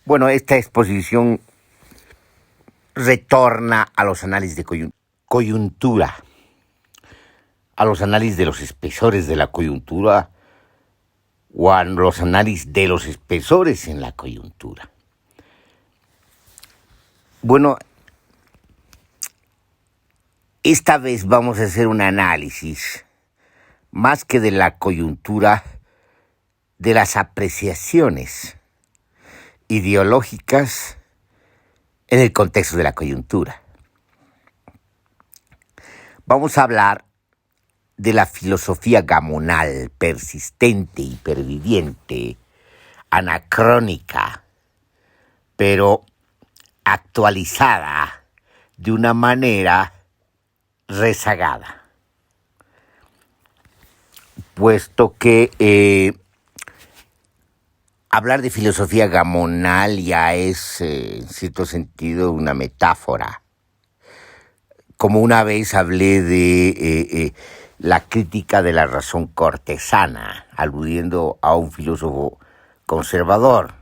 Bueno, esta exposición retorna a los análisis de coyuntura, a los análisis de los espesores de la coyuntura o a los análisis de los espesores en la coyuntura. Bueno, esta vez vamos a hacer un análisis, más que de la coyuntura, de las apreciaciones ideológicas en el contexto de la coyuntura. Vamos a hablar de la filosofía gamonal, persistente, hiperviviente, anacrónica, pero actualizada de una manera rezagada, puesto que hablar de filosofía gamonal ya es, en cierto sentido, una metáfora. Como una vez hablé de la crítica de la razón cortesana, aludiendo a un filósofo conservador,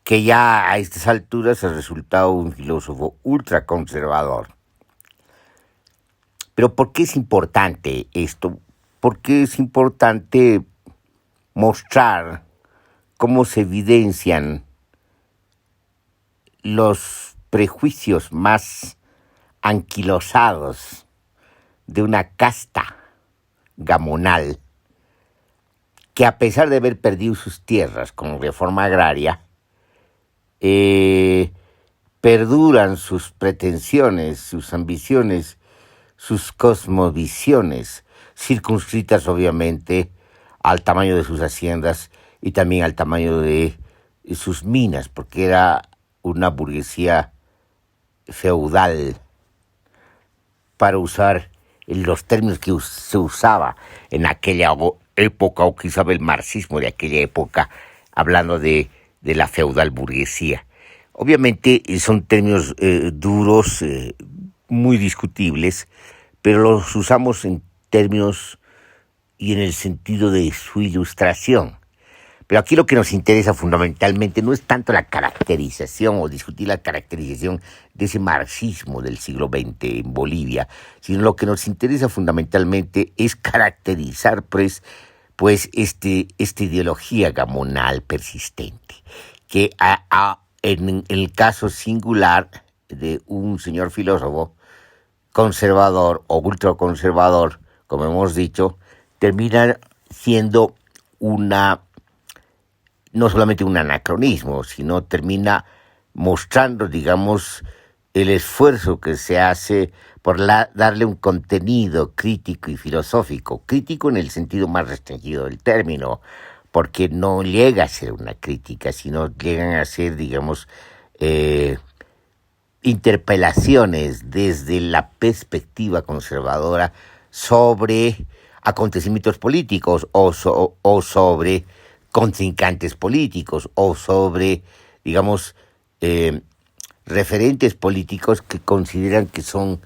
que ya a estas alturas ha resultado un filósofo ultraconservador. Pero ¿por qué es importante esto? Porque es importante mostrar cómo se evidencian los prejuicios más anquilosados de una casta gamonal que, a pesar de haber perdido sus tierras con reforma agraria, perduran sus pretensiones, sus ambiciones, sus cosmovisiones, circunscritas obviamente al tamaño de sus haciendas y también al tamaño de sus minas, porque era una burguesía feudal, para usar los términos que se usaba en aquella época, o quizá el marxismo de aquella época, hablando de la feudal burguesía. Obviamente son términos duros, muy discutibles, pero los usamos en términos y en el sentido de su ilustración. Pero aquí lo que nos interesa fundamentalmente no es tanto la caracterización o discutir la caracterización de ese marxismo del siglo XX en Bolivia, sino lo que nos interesa fundamentalmente es caracterizar pues esta ideología gamonal persistente, que en el caso singular de un señor filósofo conservador o ultraconservador, como hemos dicho, termina siendo no solamente un anacronismo, sino termina mostrando, digamos, el esfuerzo que se hace por darle un contenido crítico y filosófico, crítico en el sentido más restringido del término, porque no llega a ser una crítica, sino llegan a ser, digamos, interpelaciones desde la perspectiva conservadora sobre acontecimientos políticos o sobre contrincantes políticos o sobre, digamos, referentes políticos que consideran que son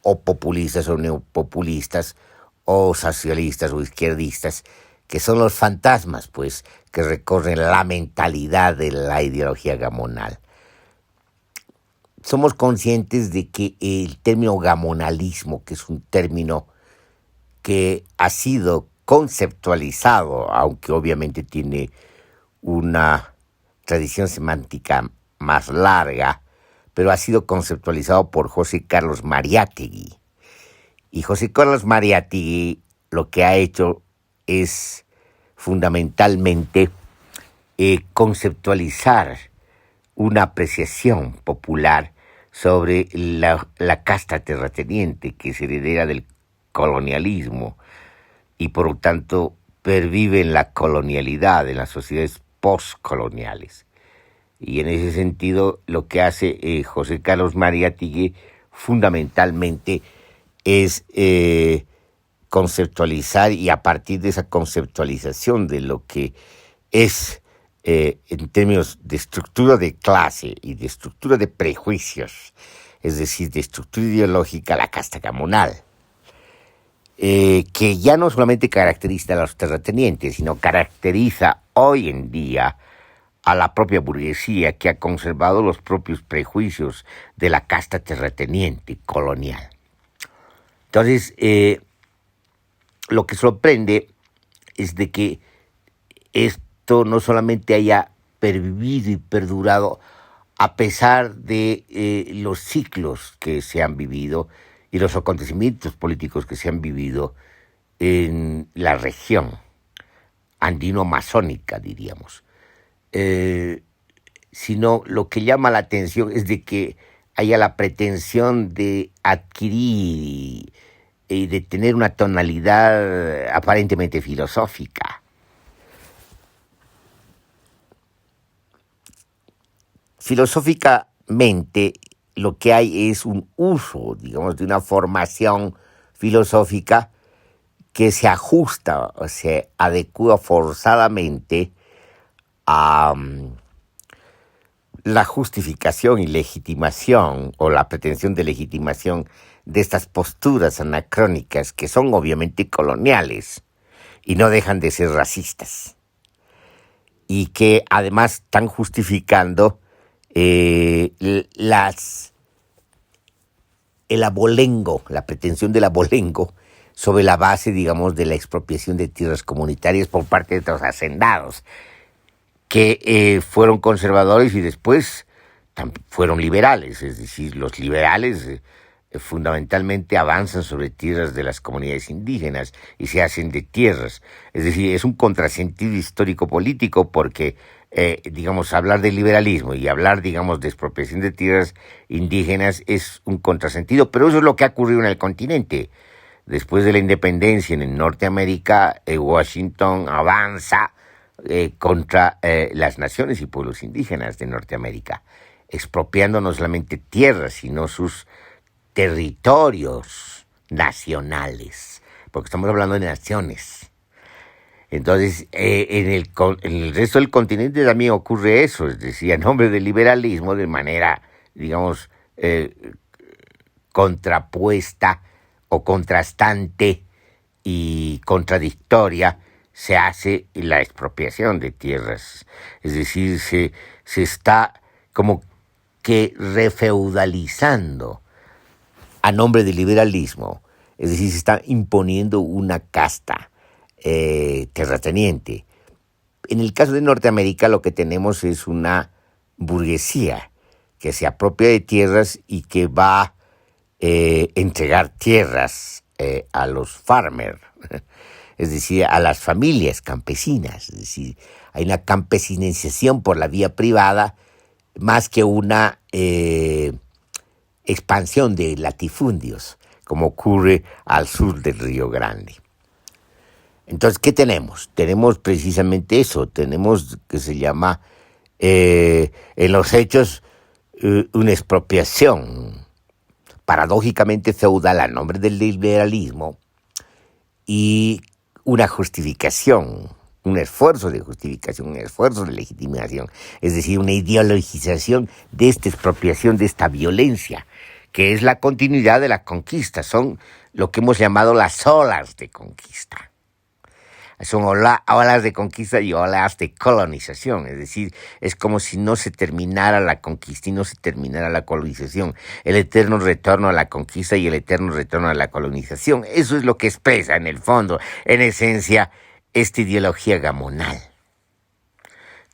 o populistas o neopopulistas o socialistas o izquierdistas, que son los fantasmas, pues, que recorren la mentalidad de la ideología gamonal. Somos conscientes de que el término gamonalismo, que es un término que ha sido conceptualizado, aunque obviamente tiene una tradición semántica más larga, pero ha sido conceptualizado por José Carlos Mariátegui. Y José Carlos Mariátegui lo que ha hecho es fundamentalmente conceptualizar una apreciación popular sobre la casta terrateniente, que es heredera del colonialismo y por lo tanto pervive en la colonialidad, en las sociedades postcoloniales. Y en ese sentido lo que hace José Carlos Mariátegui fundamentalmente es conceptualizar, y a partir de esa conceptualización de lo que es en términos de estructura de clase y de estructura de prejuicios, es decir, de estructura ideológica, la casta gamonal, que ya no solamente caracteriza a los terratenientes, sino caracteriza hoy en día a la propia burguesía que ha conservado los propios prejuicios de la casta terrateniente colonial. Entonces, lo que sorprende es de que esto no solamente haya pervivido y perdurado a pesar de los ciclos que se han vivido y los acontecimientos políticos que se han vivido en la región andino-amazónica, diríamos. Sino lo que llama la atención es de que haya la pretensión de adquirir y de tener una tonalidad aparentemente filosófica. Filosóficamente, lo que hay es un uso, digamos, de una formación filosófica que se ajusta o se adecua forzadamente a la justificación y legitimación o la pretensión de legitimación de estas posturas anacrónicas que son obviamente coloniales y no dejan de ser racistas y que además están justificando el abolengo, la pretensión del abolengo sobre la base, digamos, de la expropiación de tierras comunitarias por parte de los hacendados que fueron conservadores y después fueron liberales, es decir, los liberales fundamentalmente avanzan sobre tierras de las comunidades indígenas y se hacen de tierras, es decir, es un contrasentido histórico-político porque, digamos, hablar de liberalismo y hablar, digamos, de expropiación de tierras indígenas es un contrasentido, pero eso es lo que ha ocurrido en el continente. Después de la independencia en Norteamérica, Washington avanza contra las naciones y pueblos indígenas de Norteamérica, expropiando no solamente tierras, sino sus territorios nacionales, porque estamos hablando de naciones. Entonces, en el resto del continente también ocurre eso, es decir, a nombre del liberalismo, de manera, digamos, contrapuesta o contrastante y contradictoria, se hace la expropiación de tierras. Es decir, se está como que refeudalizando a nombre del liberalismo. Es decir, se está imponiendo una casta terrateniente. En el caso de Norteamérica lo que tenemos es una burguesía que se apropia de tierras y que va a entregar tierras a los farmers, es decir, a las familias campesinas. Es decir, hay una campesinización por la vía privada más que una expansión de latifundios, como ocurre al sur del Río Grande. Entonces, ¿qué tenemos? Tenemos precisamente eso, tenemos que se llama en los hechos una expropiación paradójicamente feudal a nombre del liberalismo y una justificación, un esfuerzo de justificación, un esfuerzo de legitimación, es decir, una ideologización de esta expropiación, de esta violencia, que es la continuidad de la conquista, son lo que hemos llamado las olas de conquista. Son olas de conquista y olas de colonización, es decir, es como si no se terminara la conquista y no se terminara la colonización, el eterno retorno a la conquista y el eterno retorno a la colonización. Eso es lo que expresa en el fondo, en esencia, esta ideología gamonal,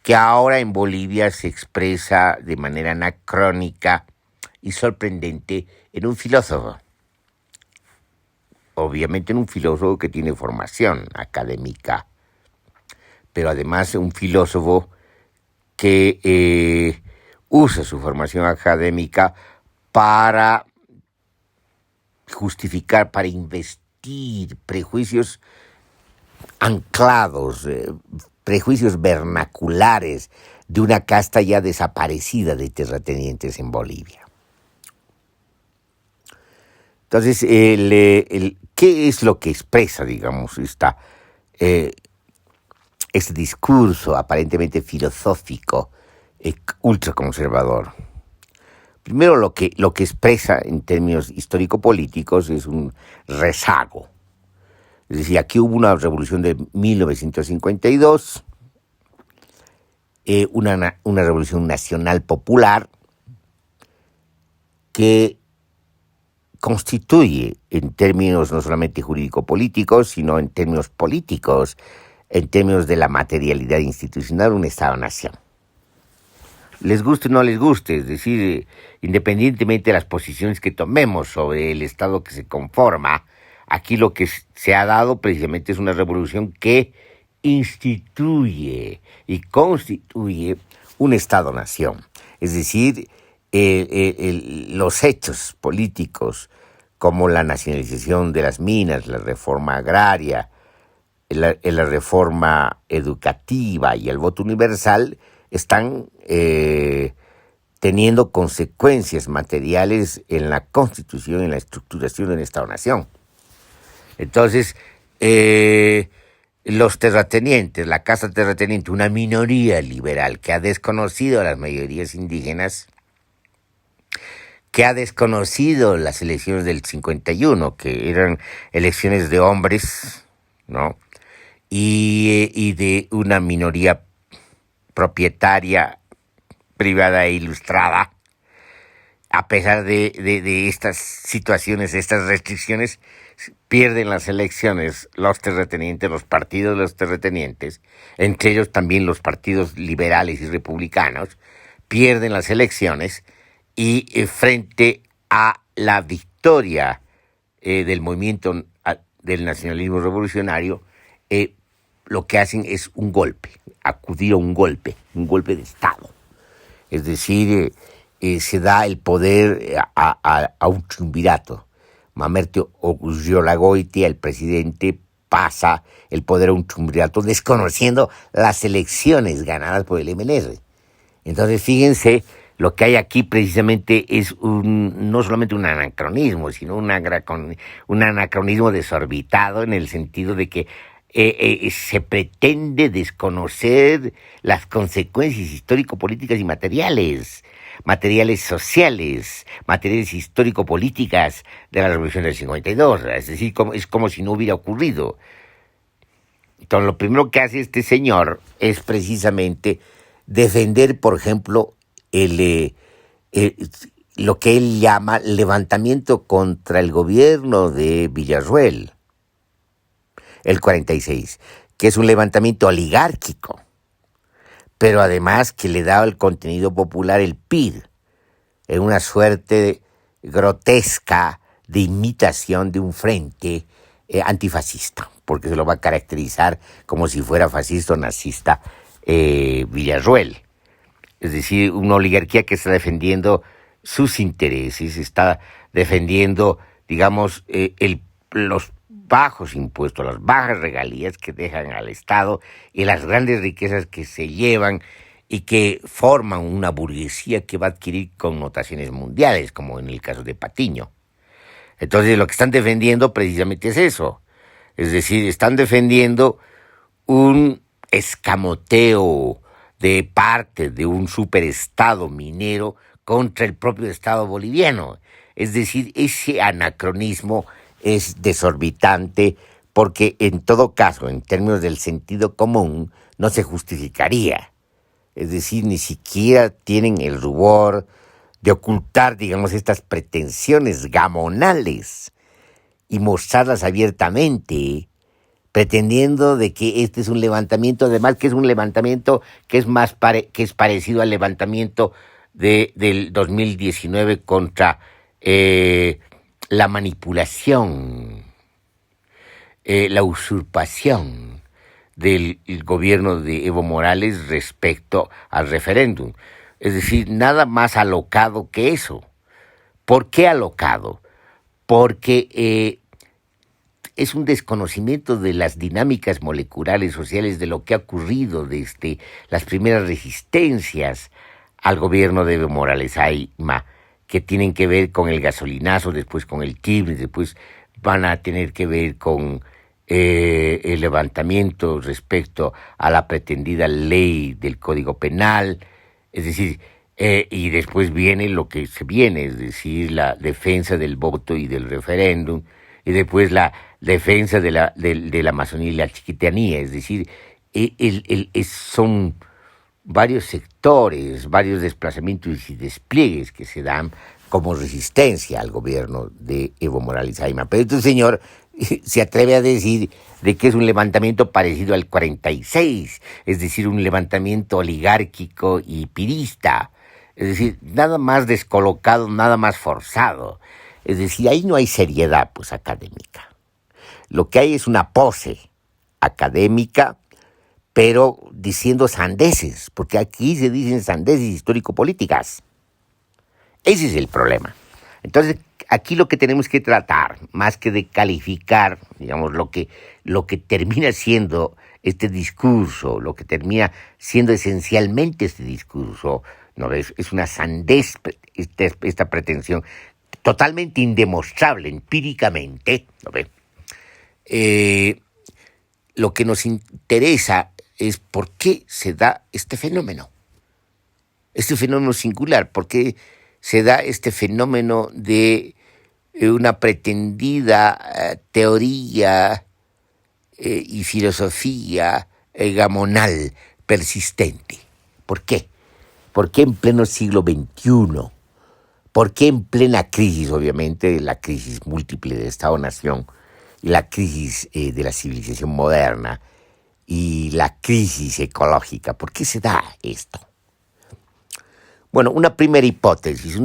que ahora en Bolivia se expresa de manera anacrónica y sorprendente en un filósofo. Obviamente en un filósofo que tiene formación académica, pero además un filósofo que usa su formación académica para justificar, para investir prejuicios anclados, prejuicios vernaculares de una casta ya desaparecida de terratenientes en Bolivia. Entonces, ¿qué es lo que expresa, digamos, este discurso aparentemente filosófico, ultraconservador? Primero, lo que expresa en términos histórico-políticos es un rezago. Es decir, aquí hubo una revolución de 1952 una revolución nacional popular que constituye, en términos no solamente jurídico-políticos, sino en términos políticos, en términos de la materialidad institucional, un Estado-nación. Les guste o no les guste, es decir, independientemente de las posiciones que tomemos sobre el Estado que se conforma, aquí lo que se ha dado precisamente es una revolución que instituye y constituye un Estado-nación. Es decir, los hechos políticos como la nacionalización de las minas, la reforma agraria, la reforma educativa y el voto universal están teniendo consecuencias materiales en la constitución y en la estructuración de un Estado-nación. Entonces, los terratenientes, la Casa Terrateniente, una minoría liberal que ha desconocido a las mayorías indígenas, que ha desconocido las elecciones del 51, que eran elecciones de hombres, ¿no? Y de una minoría propietaria, privada e ilustrada, a pesar de estas situaciones, de estas restricciones, pierden las elecciones los terratenientes, los partidos de los terratenientes, entre ellos también los partidos liberales y republicanos, pierden las elecciones y frente a la victoria del movimiento del nacionalismo revolucionario, lo que hacen es un golpe, acudir a un golpe de Estado. Es decir, se da el poder a un triunvirato. Mamerto Ollagüetia, el presidente, pasa el poder a un triunvirato desconociendo las elecciones ganadas por el MNR. Entonces, fíjense, lo que hay aquí precisamente es no solamente un anacronismo, sino un anacronismo desorbitado en el sentido de que se pretende desconocer las consecuencias histórico-políticas y materiales sociales, materiales histórico-políticas de la Revolución del 52. Es decir, es como si no hubiera ocurrido. Entonces, lo primero que hace este señor es precisamente defender, por ejemplo, lo que él llama levantamiento contra el gobierno de Villarroel, el 46, que es un levantamiento oligárquico, pero además que le da al contenido popular el PID, en una suerte grotesca de imitación de un frente antifascista, porque se lo va a caracterizar como si fuera fascista o nazista Villarroel. Es decir, una oligarquía que está defendiendo sus intereses, está defendiendo, digamos, los bajos impuestos, las bajas regalías que dejan al Estado y las grandes riquezas que se llevan y que forman una burguesía que va a adquirir connotaciones mundiales, como en el caso de Patiño. Entonces, lo que están defendiendo precisamente es eso. Es decir, están defendiendo un escamoteo de parte de un superestado minero contra el propio Estado boliviano. Es decir, ese anacronismo es desorbitante porque en todo caso, en términos del sentido común, no se justificaría. Es decir, ni siquiera tienen el rubor de ocultar, digamos, estas pretensiones gamonales y mostrarlas abiertamente, pretendiendo de que este es un levantamiento, además que es un levantamiento que es parecido al levantamiento del 2019 contra la manipulación, la usurpación del gobierno de Evo Morales respecto al referéndum. Es decir, nada más alocado que eso. ¿Por qué alocado? Porque es un desconocimiento de las dinámicas moleculares sociales, de lo que ha ocurrido desde las primeras resistencias al gobierno de Evo Morales, que tienen que ver con el gasolinazo, después con el TIB, después van a tener que ver con el levantamiento respecto a la pretendida ley del Código Penal, es decir, y después viene lo que se viene, es decir, la defensa del voto y del referéndum, y después la defensa de la Amazonía y la Chiquitanía, es decir, son varios sectores, varios desplazamientos y despliegues que se dan como resistencia al gobierno de Evo Morales Ayma. Pero este señor se atreve a decir de que es un levantamiento parecido al 46, es decir, un levantamiento oligárquico y pirista, es decir, nada más descolocado, nada más forzado. Es decir, ahí no hay seriedad, pues, académica. Lo que hay es una pose académica, pero diciendo sandeces, porque aquí se dicen sandeces histórico-políticas. Ese es el problema. Entonces, aquí lo que tenemos que tratar, más que de calificar, digamos, lo que termina siendo este discurso, lo que termina siendo esencialmente este discurso, ¿no ves? Es una sandez, esta pretensión totalmente indemostrable empíricamente, ¿no ves? Lo que nos interesa es por qué se da este fenómeno singular, por qué se da este fenómeno de una pretendida teoría y filosofía gamonal persistente. ¿Por qué? ¿Por qué en pleno siglo XXI? ¿Por qué en plena crisis, obviamente, la crisis múltiple de Estado-Nación y la crisis de la civilización moderna y la crisis ecológica? ¿Por qué se da esto? Bueno, una primera hipótesis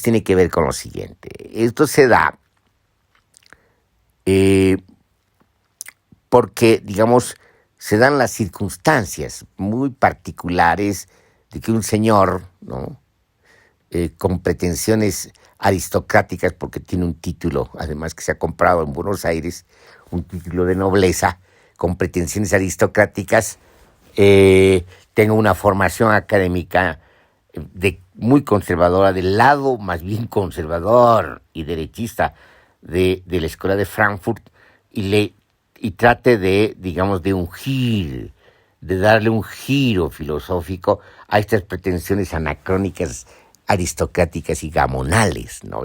tiene que ver con lo siguiente. Esto se da porque, digamos, se dan las circunstancias muy particulares de que un señor, ¿no?, con pretensiones aristocráticas, porque tiene un título, además que se ha comprado en Buenos Aires, un título de nobleza, con pretensiones aristocráticas, tenga una formación académica muy conservadora, del lado más bien conservador y derechista de la Escuela de Frankfurt, y trate de, digamos, de darle un giro filosófico a estas pretensiones anacrónicas, aristocráticas y gamonales, ¿no?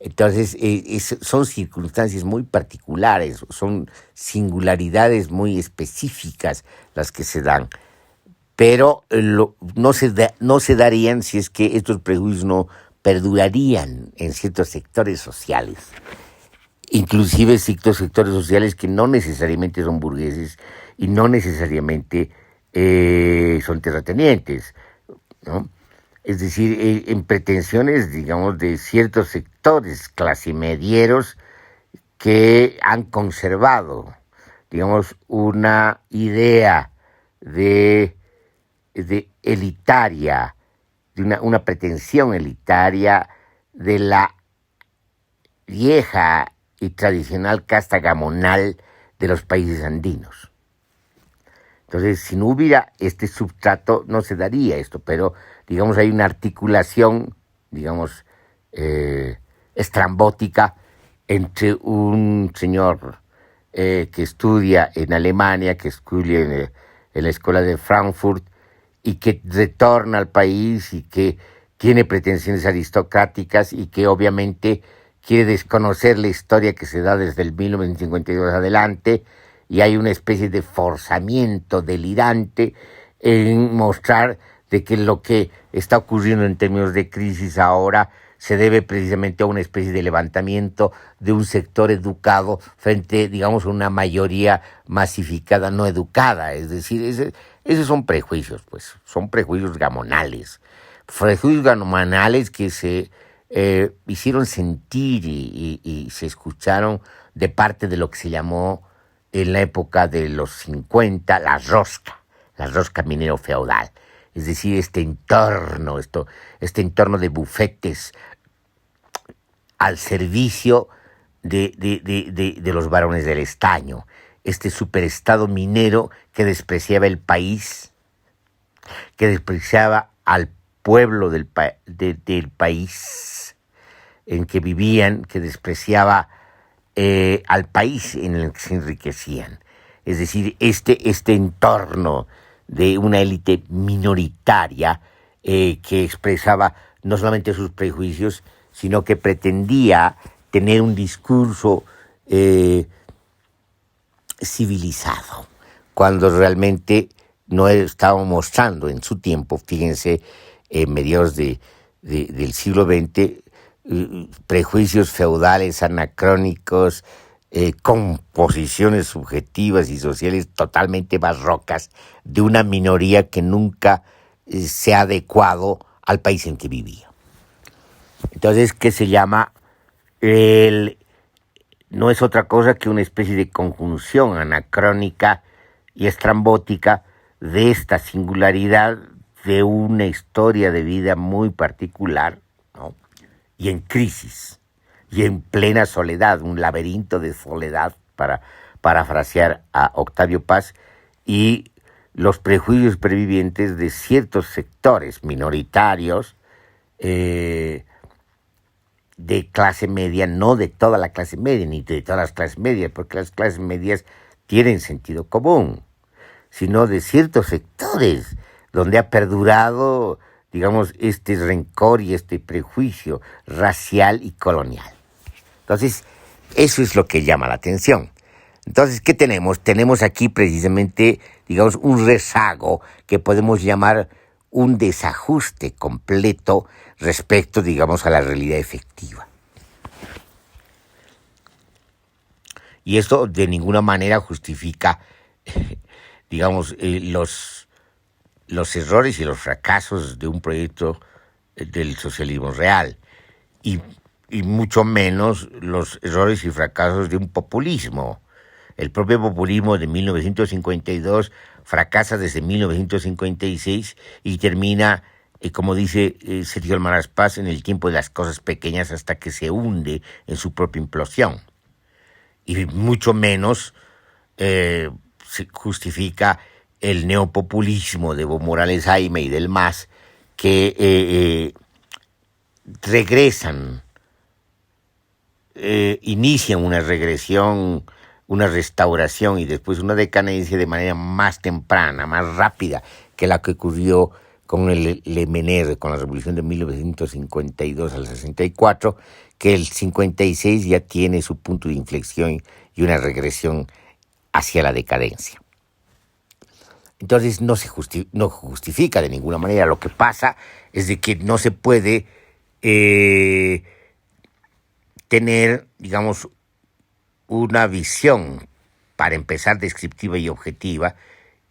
Entonces, son circunstancias muy particulares, son singularidades muy específicas las que se dan, pero no se darían si es que estos prejuicios no perdurarían en ciertos sectores sociales, inclusive ciertos sectores sociales que no necesariamente son burgueses y no necesariamente son terratenientes, ¿no? Es decir, en pretensiones, digamos, de ciertos sectores clasimedieros que han conservado, digamos, una idea de elitaria, de una pretensión elitaria de la vieja y tradicional casta gamonal de los países andinos. Entonces, si no hubiera este substrato, no se daría esto, pero, digamos, hay una articulación, digamos, estrambótica entre un señor que estudia en Alemania, que estudia en la Escuela de Frankfurt, y que retorna al país y que tiene pretensiones aristocráticas y que obviamente quiere desconocer la historia que se da desde el 1952 adelante, y hay una especie de forzamiento delirante en mostrar de que lo que está ocurriendo en términos de crisis ahora se debe precisamente a una especie de levantamiento de un sector educado frente, digamos, a una mayoría masificada no educada. Es decir, esos son prejuicios, pues, son prejuicios gamonales. Prejuicios gamonales que se hicieron sentir y se escucharon de parte de lo que se llamó en la época de los 50 la rosca minero feudal. Es decir, este entorno de bufetes al servicio de los varones del estaño, este superestado minero que despreciaba el país, que despreciaba al pueblo del país en que vivían, que despreciaba al país en el que se enriquecían. Es decir, este entorno de una élite minoritaria que expresaba no solamente sus prejuicios, sino que pretendía tener un discurso civilizado, cuando realmente no estaba mostrando en su tiempo, fíjense, en mediados del siglo XX, prejuicios feudales, anacrónicos, composiciones subjetivas y sociales totalmente barrocas de una minoría que nunca se ha adecuado al país en que vivía. Entonces, ¿qué se llama? No es otra cosa que una especie de conjunción anacrónica y estrambótica de esta singularidad de una historia de vida muy particular, ¿no? Y en crisis, y en plena soledad, un laberinto de soledad, para parafrasear a Octavio Paz, y los prejuicios previvientes de ciertos sectores minoritarios de clase media, no de toda la clase media, ni de todas las clases medias, porque las clases medias tienen sentido común, sino de ciertos sectores donde ha perdurado, digamos, este rencor y este prejuicio racial y colonial. Entonces, eso es lo que llama la atención. Entonces, ¿qué tenemos? Tenemos aquí precisamente, digamos, un rezago que podemos llamar un desajuste completo respecto, digamos, a la realidad efectiva. Y esto de ninguna manera justifica, digamos, los errores y los fracasos de un proyecto del socialismo real, y mucho menos los errores y fracasos de un populismo. El propio populismo de 1952 fracasa desde 1956 y termina, como dice Sergio Almaraz Paz, en el tiempo de las cosas pequeñas, hasta que se hunde en su propia implosión. Y mucho menos se justifica el neopopulismo de Evo Morales Jaime y del MAS, que regresan, inician una regresión, una restauración y después una decadencia de manera más temprana, más rápida que la que ocurrió con el MNR, con la revolución de 1952 al 64, que el 56 ya tiene su punto de inflexión y una regresión hacia la decadencia. Entonces no justifica de ninguna manera. Lo que pasa es de que no se puede tener, digamos, una visión, para empezar, descriptiva y objetiva,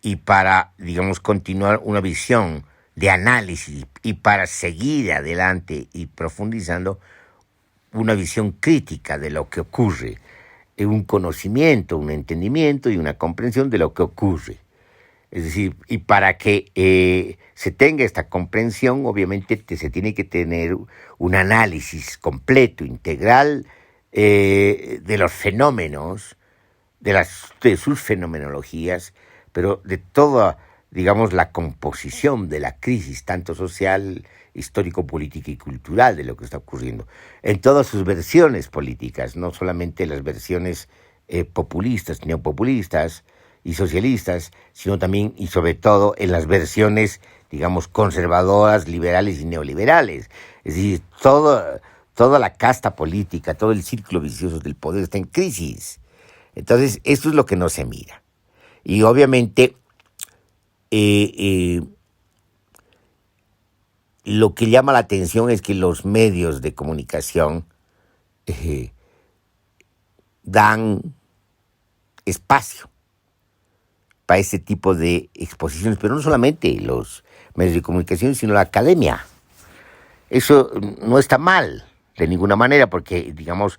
y para, digamos, continuar una visión de análisis, y para seguir adelante y profundizando una visión crítica de lo que ocurre, un conocimiento, un entendimiento y una comprensión de lo que ocurre. Es decir, y para que se tenga esta comprensión, obviamente se tiene que tener un análisis completo, integral, de los fenómenos, de sus fenomenologías, pero de toda, digamos, la composición de la crisis, tanto social, histórico, política y cultural de lo que está ocurriendo, en todas sus versiones políticas, no solamente las versiones populistas, neopopulistas y socialistas, sino también y sobre todo en las versiones, digamos, conservadoras, liberales y neoliberales. Es decir, toda la casta política, todo el círculo vicioso del poder está en crisis. Entonces, esto es lo que no se mira. Y obviamente, lo que llama la atención es que los medios de comunicación dan espacio para ese tipo de exposiciones, pero no solamente los medios de comunicación, sino la academia. Eso no está mal, de ninguna manera, porque, digamos,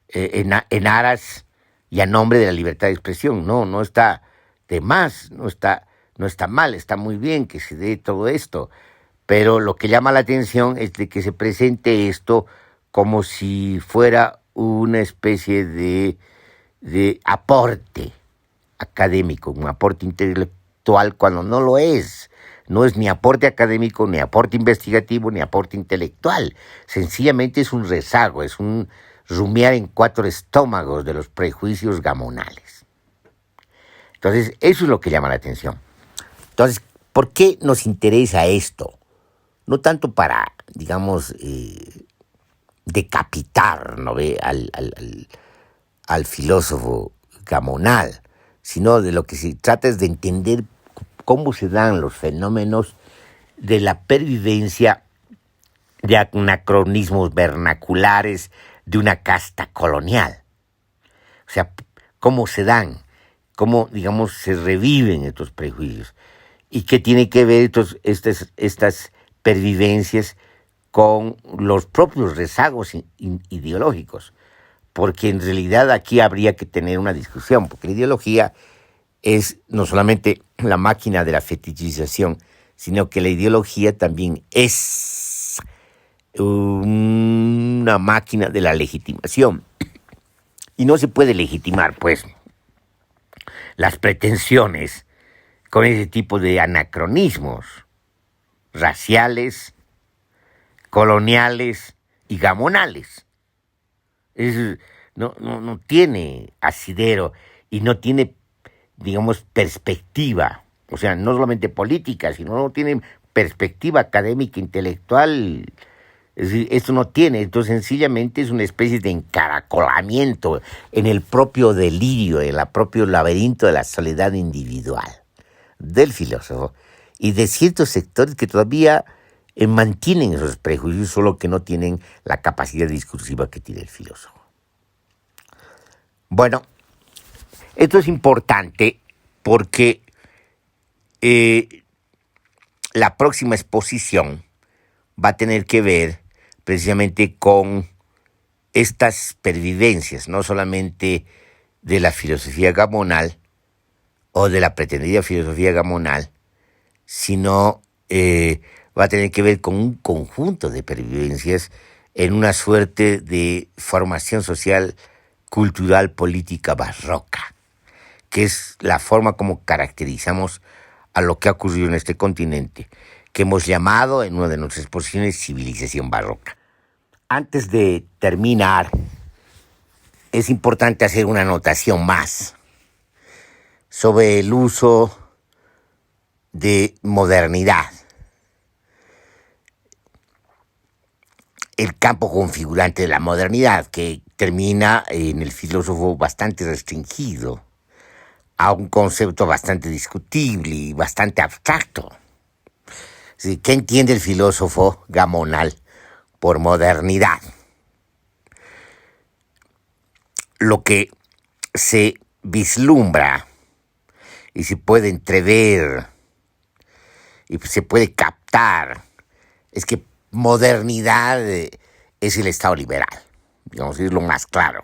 en aras y a nombre de la libertad de expresión, no está de más, no está mal, está muy bien que se dé todo esto, pero lo que llama la atención es de que se presente esto como si fuera una especie de aporte académico, un aporte intelectual, cuando no lo es. No es ni aporte académico, ni aporte investigativo, ni aporte intelectual. Sencillamente es un rezago, es un rumiar en cuatro estómagos de los prejuicios gamonales. Entonces, eso es lo que llama la atención. Entonces, ¿por qué nos interesa esto? No tanto para, digamos, decapitar, ¿no ve?, al filósofo gamonal, sino de lo que se trata es de entender cómo se dan los fenómenos de la pervivencia de anacronismos vernaculares de una casta colonial. O sea, cómo se dan, cómo, digamos, se reviven estos prejuicios. ¿Y qué tiene que ver estas pervivencias con los propios rezagos ideológicos? Porque en realidad aquí habría que tener una discusión, porque la ideología es no solamente la máquina de la fetichización, sino que la ideología también es una máquina de la legitimación. Y no se puede legitimar, pues, las pretensiones con ese tipo de anacronismos raciales, coloniales y gamonales. No tiene asidero y no tiene, digamos, perspectiva. O sea, no solamente política, sino no tiene perspectiva académica, intelectual. Es decir, esto no tiene, entonces sencillamente es una especie de encaracolamiento en el propio delirio, en el propio laberinto de la soledad individual del filósofo y de ciertos sectores que todavía mantienen esos prejuicios, solo que no tienen la capacidad discursiva que tiene el filósofo. Bueno, esto es importante porque la próxima exposición va a tener que ver precisamente con estas pervivencias, no solamente de la filosofía gamonal o de la pretendida filosofía gamonal, sino va a tener que ver con un conjunto de pervivencias en una suerte de formación social, cultural, política barroca, que es la forma como caracterizamos a lo que ha ocurrido en este continente, que hemos llamado en una de nuestras exposiciones civilización barroca. Antes de terminar, es importante hacer una anotación más sobre el uso de modernidad. El campo configurante de la modernidad, que termina en el filósofo bastante restringido a un concepto bastante discutible y bastante abstracto. ¿Sí? ¿Qué entiende el filósofo gamonal por modernidad? Lo que se vislumbra y se puede entrever y se puede captar es que modernidad es el Estado liberal, digamos, es lo más claro.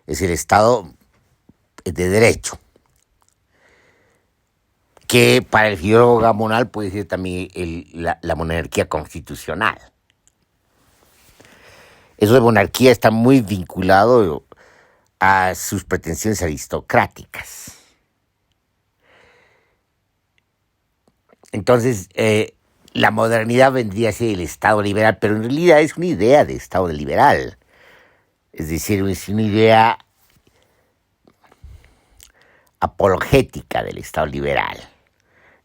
Es el Estado de derecho, que para el filósofo gamonal puede ser también la monarquía constitucional. Eso de monarquía está muy vinculado a sus pretensiones aristocráticas. Entonces, la modernidad vendría a ser el Estado liberal, pero en realidad es una idea de Estado liberal. Es decir, es una idea apologética del Estado liberal.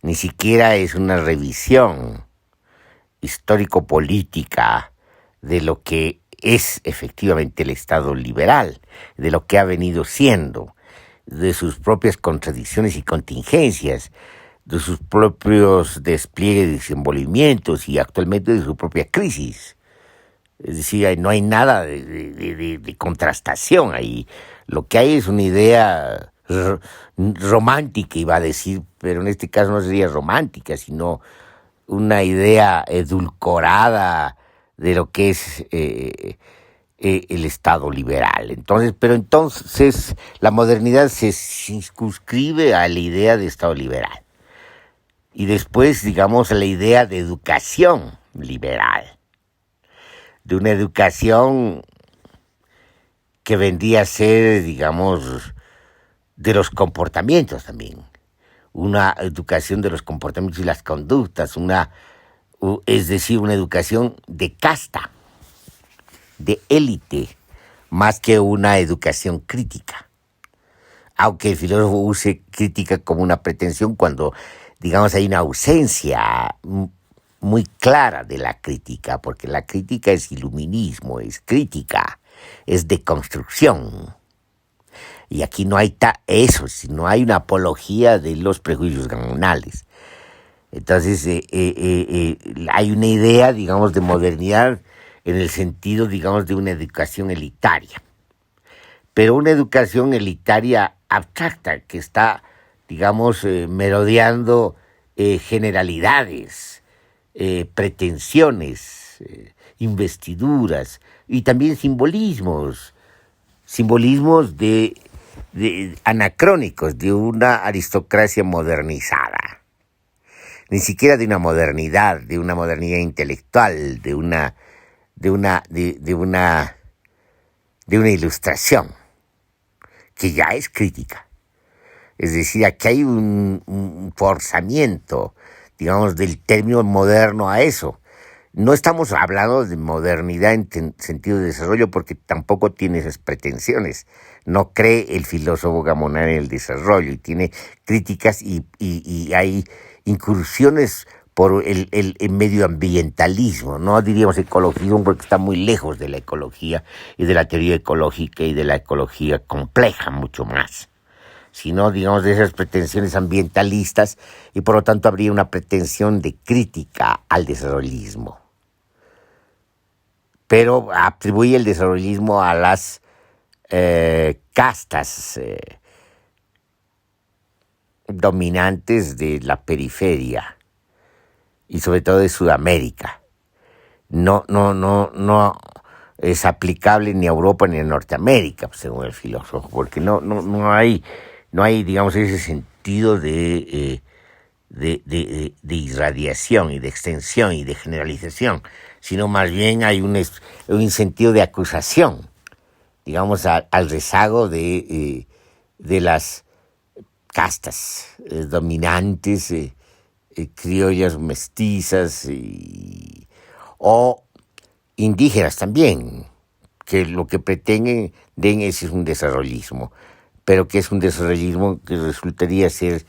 Ni siquiera es una revisión histórico-política de lo que es efectivamente el Estado liberal, de lo que ha venido siendo, de sus propias contradicciones y contingencias, de sus propios despliegues y desenvolvimientos y actualmente de su propia crisis. Es decir, no hay nada de contrastación ahí. Lo que hay es una idea romántica, iba a decir, pero en este caso no sería romántica, sino una idea edulcorada de lo que es el Estado liberal. Entonces la modernidad se circunscribe a la idea de Estado liberal. Y después, digamos, a la idea de educación liberal. De una educación que vendría a ser, digamos, de los comportamientos también. Una educación de los comportamientos y las conductas, es decir, una educación de casta, de élite, más que una educación crítica. Aunque el filósofo use crítica como una pretensión cuando, digamos, hay una ausencia muy clara de la crítica, porque la crítica es iluminismo, es crítica, es deconstrucción. Y aquí no hay eso, sino hay una apología de los prejuicios gamonales. Entonces, hay una idea, digamos, de modernidad en el sentido, digamos, de una educación elitaria. Pero una educación elitaria abstracta que está, digamos, merodeando generalidades, pretensiones, investiduras y también simbolismos de anacrónicos de una aristocracia modernizada. Ni siquiera de una modernidad intelectual, de una ilustración, que ya es crítica. Es decir, aquí hay un forzamiento, digamos, del término moderno a eso. No estamos hablando de modernidad en sentido de desarrollo porque tampoco tiene esas pretensiones. No cree el filósofo Gamonal en el desarrollo y tiene críticas y hay incursiones por el medioambientalismo. No diríamos ecologismo porque está muy lejos de la ecología y de la teoría ecológica y de la ecología compleja mucho más, sino, digamos, de esas pretensiones ambientalistas, y por lo tanto habría una pretensión de crítica al desarrollismo. Pero atribuye el desarrollismo a las castas dominantes de la periferia y sobre todo de Sudamérica. No es aplicable ni a Europa ni a Norteamérica, según el filósofo, porque no hay, digamos, ese sentido de irradiación y de extensión y de generalización, sino más bien hay un sentido de acusación, digamos, al rezago de las castas dominantes, criollas, mestizas o indígenas también, que lo que pretenden es un desarrollismo, pero que es un desarrollismo que resultaría ser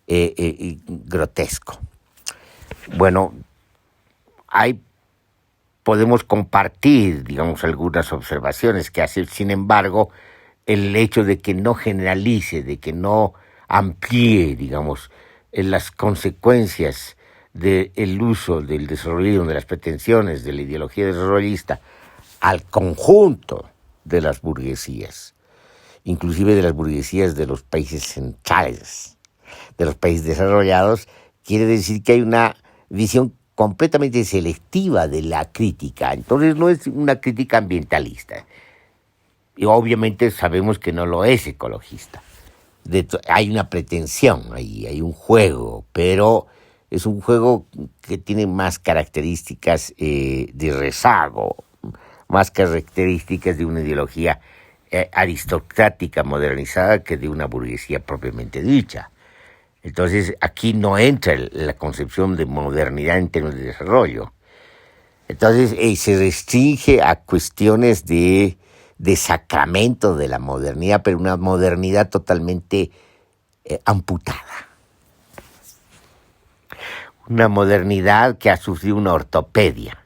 grotesco. Bueno, podemos compartir, digamos, algunas observaciones que hace, sin embargo, el hecho de que no generalice, de que no amplíe, digamos, en las consecuencias del uso del desarrollismo, de las pretensiones de la ideología desarrollista al conjunto de las burguesías, inclusive de las burguesías de los países centrales, de los países desarrollados, quiere decir que hay una visión completamente selectiva de la crítica. Entonces no es una crítica ambientalista. Y obviamente sabemos que no lo es ecologista. Hay una pretensión ahí, hay un juego, pero es un juego que tiene más características de rezago, más características de una ideología aristocrática modernizada que de una burguesía propiamente dicha. Entonces aquí no entra la concepción de modernidad en términos de desarrollo. Entonces se restringe a cuestiones de sacramento de la modernidad, pero una modernidad totalmente amputada. Una modernidad que ha sufrido una ortopedia.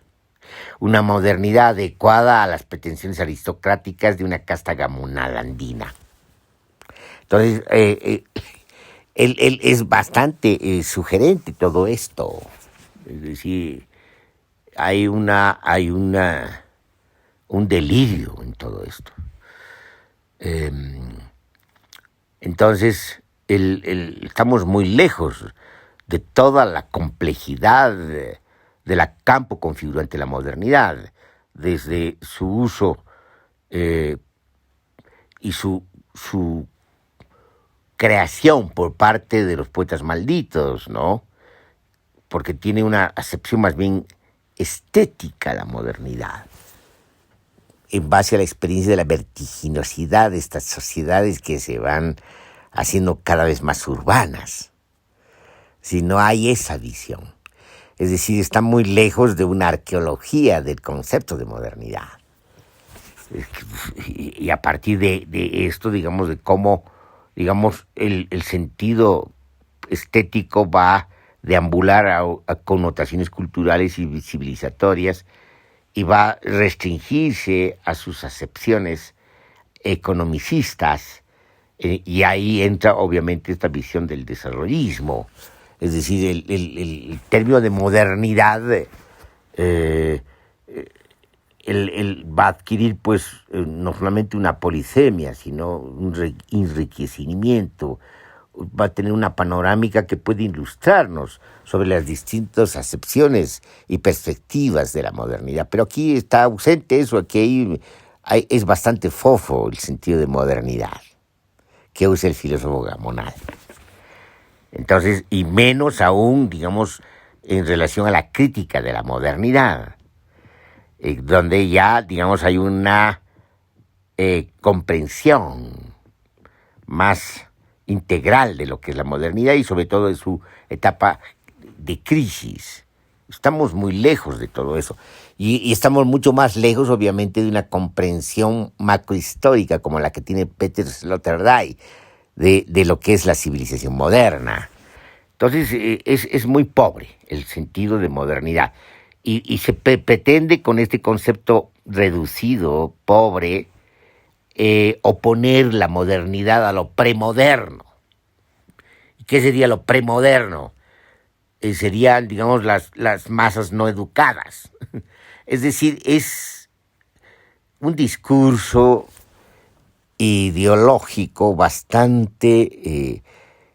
Una modernidad adecuada a las pretensiones aristocráticas de una casta gamonal andina. Entonces, él es bastante sugerente todo esto. Es decir, hay un delirio en todo esto. Entonces, estamos muy lejos de toda la complejidad de la campo configurante de la modernidad, desde su uso y su creación por parte de los poetas malditos, ¿no? Porque tiene una acepción más bien estética la modernidad, en base a la experiencia de la vertiginosidad de estas sociedades que se van haciendo cada vez más urbanas. Si no hay esa visión, es decir, está muy lejos de una arqueología del concepto de modernidad. Y a partir de esto, digamos, de cómo, digamos, el sentido estético va a deambular a connotaciones culturales y civilizatorias y va a restringirse a sus acepciones economicistas Y ahí entra obviamente esta visión del desarrollismo, es decir, el término de modernidad va a adquirir pues no solamente una polisemia, sino un enriquecimiento, va a tener una panorámica que puede ilustrarnos sobre las distintas acepciones y perspectivas de la modernidad. Pero aquí está ausente eso, aquí es bastante fofo el sentido de modernidad que usa el filósofo Gamonal. Entonces, y menos aún, digamos, en relación a la crítica de la modernidad, donde ya, digamos, hay una comprensión más integral de lo que es la modernidad y sobre todo de su etapa de crisis. Estamos muy lejos de todo eso y estamos mucho más lejos, obviamente, de una comprensión macrohistórica como la que tiene Peter Sloterdijk de lo que es la civilización moderna. Entonces es muy pobre el sentido de modernidad y se pretende con este concepto reducido, pobre, oponer la modernidad a lo premoderno. ¿Y qué sería lo premoderno? Serían, digamos, las masas no educadas. Es decir, es un discurso ideológico bastante,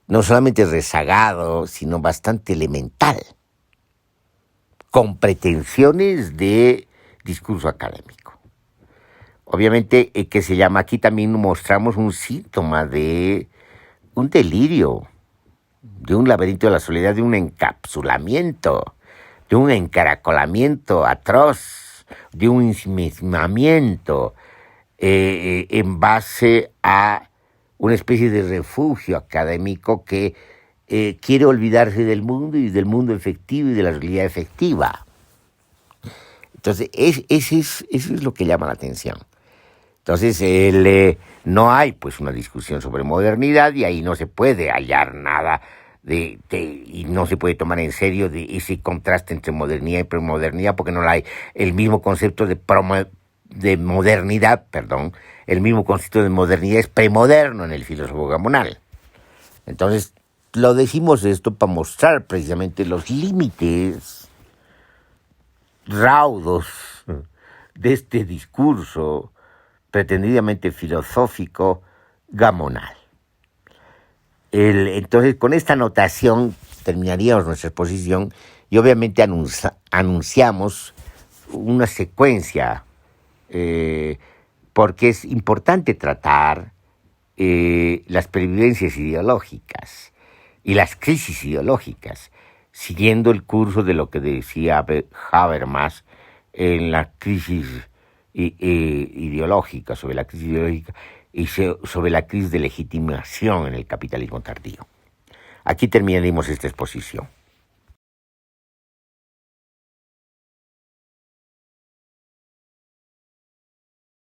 no solamente rezagado, sino bastante elemental, con pretensiones de discurso académico. Obviamente, que se llama, aquí también mostramos un síntoma de un delirio, de un laberinto de la soledad, de un encapsulamiento, de un encaracolamiento atroz, de un ensimismamiento en base a una especie de refugio académico que quiere olvidarse del mundo y del mundo efectivo y de la realidad efectiva. Entonces, eso es lo que llama la atención. Entonces, no hay pues una discusión sobre modernidad y ahí no se puede hallar nada y no se puede tomar en serio de ese contraste entre modernidad y premodernidad porque no hay el mismo concepto de modernidad, el mismo concepto de modernidad es premoderno en el filósofo Gamonal. Entonces, lo decimos esto para mostrar precisamente los límites raudos de este discurso pretendidamente filosófico Gamonal. Entonces, con esta anotación terminaríamos nuestra exposición y obviamente anunciamos una secuencia porque es importante tratar las pervivencias ideológicas y las crisis ideológicas, siguiendo el curso de lo que decía Habermas en la crisis ideológica, sobre la crisis ideológica y sobre la crisis de legitimación en el capitalismo tardío. Aquí terminaremos esta exposición.